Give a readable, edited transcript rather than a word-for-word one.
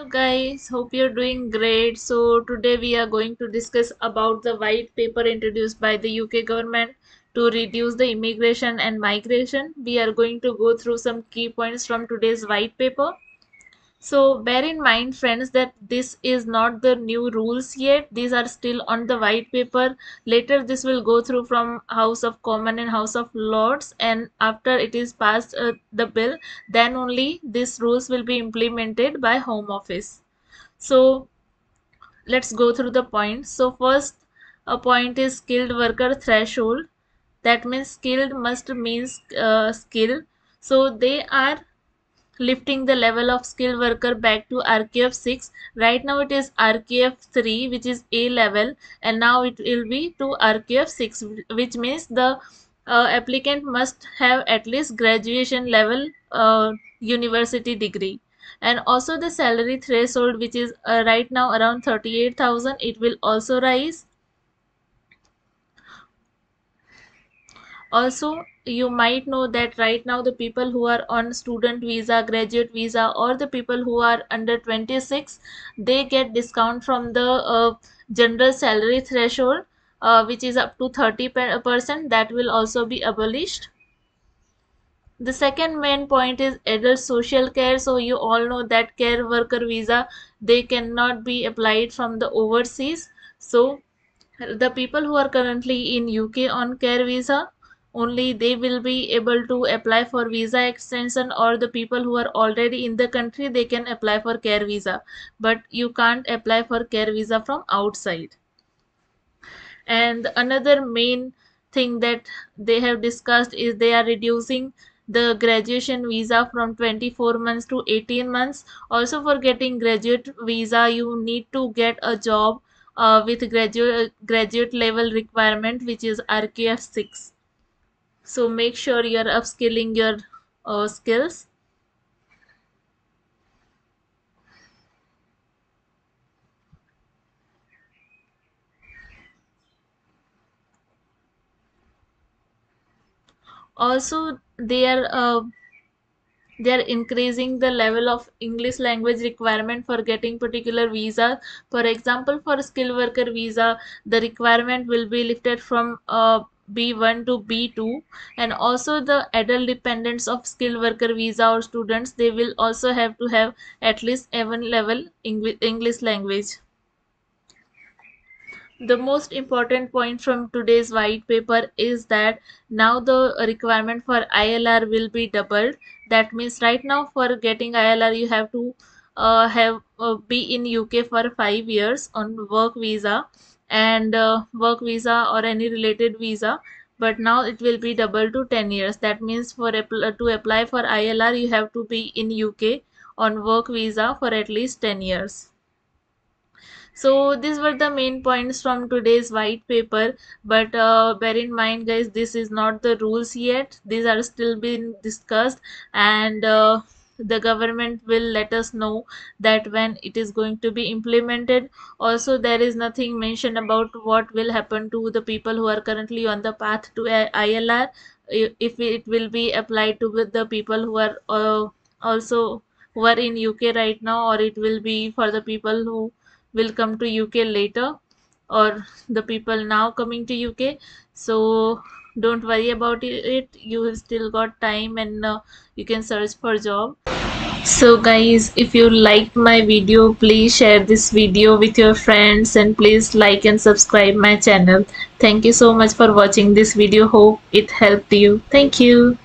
Hello guys, hope you're doing great. So today we are going to discuss about the white paper introduced by the UK government to reduce the immigration and migration. We are going to go through some key points from today's white paper. So bear in mind friends that this is not the new rules yet. These are still on the white paper. Later this will go through from House of Commons and House of Lords, and after it is passed the bill, then only these rules will be implemented by Home Office. So let's go through the points. So first a point is skilled worker threshold. That means skilled must means skill. So they are lifting the level of skilled worker back to RQF 6. Right now it is RQF 3, which is A level, and now it will be to RQF 6, which means the applicant must have at least graduation level university degree. And also the salary threshold, which is right now around 38,000, it will also rise. Also, you might know that right now the people who are on student visa, graduate visa, or the people who are under 26, they get discount from the general salary threshold, which is up to 30%. That will also be abolished. The second main point is adult social care. So you all know that care worker visa, they cannot be applied from the overseas. So the people who are currently in UK on care visa, only they will be able to apply for visa extension, or the people who are already in the country, they can apply for care visa, but you can't apply for care visa from outside. And another main thing that they have discussed is they are reducing the graduation visa from 24 months to 18 months. Also for getting graduate visa, you need to get a job with graduate level requirement, which is RQF 6. So make sure you're upskilling your skills. Also they are increasing the level of English language requirement for getting particular visa. For example, for skilled worker visa, the requirement will be lifted from B1 to B2, and also the adult dependents of skilled worker visa or students, they will also have to have at least A1 level English language. The most important point from today's white paper is that now the requirement for ILR will be doubled. That means right now for getting ILR you have to have be in UK for 5 years on work visa, and work visa or any related visa, but now it will be doubled to 10 years. That means to apply for ILR you have to be in UK on work visa for at least 10 years. So these were the main points from today's white paper, but bear in mind guys, this is not the rules yet. These are still being discussed, and the government will let us know that when it is going to be implemented. Also there is nothing mentioned about what will happen to the people who are currently on the path to ILR, if it will be applied to with the people who are also who are in UK right now, or it will be for the people who will come to UK later, or the people now coming to UK. So don't worry about it. You have still got time, and you can search for job. So guys, if you liked my video, please share this video with your friends, and please like and subscribe my channel. Thank you so much for watching this video. Hope it helped you. Thank you.